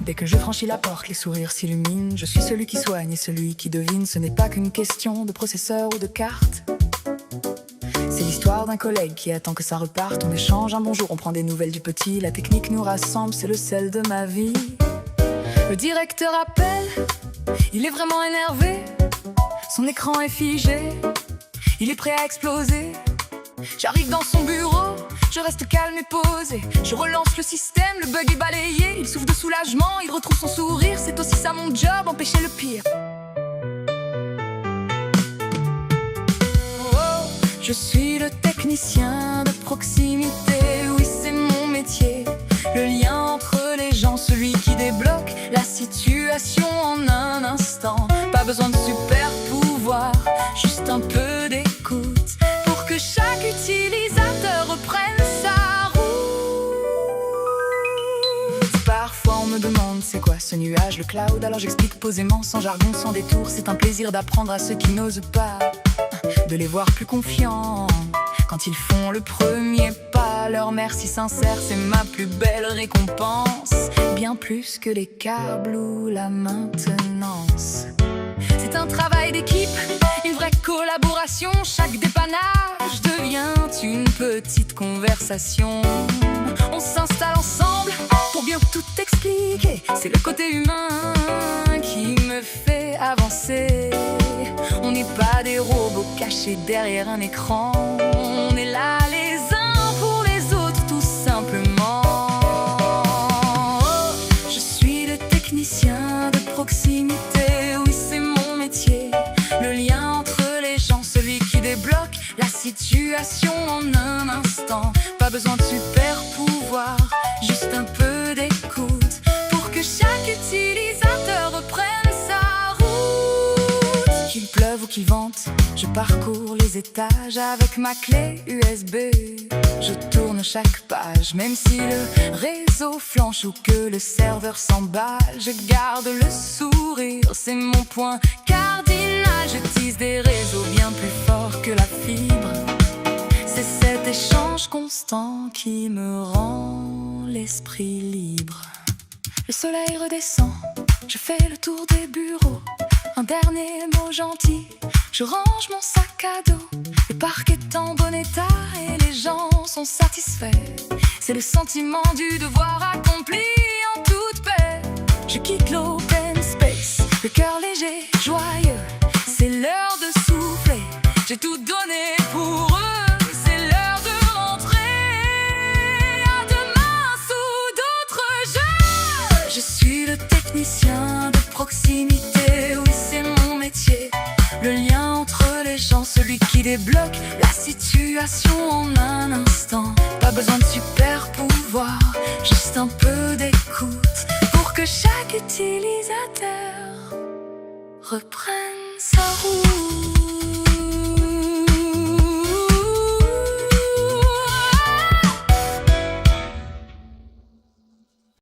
Dès que je franchis la porte, les sourires s'illuminent. Je suis celui qui soigne et celui qui devine. Ce n'est pas qu'une question de processeur ou de carte. C'est l'histoire d'un collègue qui attend que ça reparte. On échange un bonjour, on prend des nouvelles du petit. La technique nous rassemble, c'est le sel de ma vie. Le directeur appelle, il est vraiment énervé. Son écran est figé, il est prêt à exploser. J'arrive dans son bureau, je reste calme et posé. Je relance le système, le bug est balayé. Il souffle de soulagement, il retrouve son sourire. C'est aussi ça mon job, empêcher le pire. Oh, je suis le technicien de proximité. Oui, c'est mon métier. Le lien entre les gens, celui qui débloque la situation en un instant. Pas besoin de super pouvoir, juste un peu d'écoute pour que chaque utilisateur reprenne sa route. Parfois on me demande c'est quoi ce nuage, le cloud. Alors j'explique posément, sans jargon, sans détour. C'est un plaisir d'apprendre à ceux qui n'osent pas, de les voir plus confiants quand ils font le premier pas. Leur merci sincère, c'est ma plus belle récompense. Bien plus que les câbles ou la maintenance. C'est un travail d'équipe, une vraie collaboration. Chaque dépannage devient une petite conversation. On s'installe ensemble pour bien tout expliquer. C'est le côté humain qui me fait avancer. On n'est pas des robots cachés derrière un écran. On est là les uns pour les autres, tout simplement. Oh, je suis le technicien de proximité. Oui, c'est mon métier. Le lien entre les gens, celui qui débloque la situation en un instant. Pas besoin de super pouvoir, juste un peu d'écoute pour que chaque utilisateur reprenne sa route. Qu'il pleuve ou qu'il vente, je parcours les étages avec ma clé USB. Je tourne chaque page, même si le réseau flanche ou que le serveur s'emballe. Je garde le sourire, c'est mon point cardinal. Je tisse des réseaux bien plus forts que la fibre. C'est cet échange constant qui me rend l'esprit libre. Le soleil redescend, je fais le tour des bureaux. Un dernier mot gentil, je range mon sac à dos. Le parc est en bon état et les gens sont satisfaits. C'est le sentiment du devoir accompli en toute paix. Je quitte l'open space, le cœur léger, joyeux. C'est l'heure de souffler, j'ai tout donné pour eux. C'est l'heure de rentrer, à demain sous d'autres jeux. Je suis le technicien de proximité. Oui, c'est mon métier. Le lien entre les gens, celui qui débloque la situation en un instant. Pas besoin de super pouvoir, juste un peu d'écoute pour que chaque utilisateur reprenne sa route.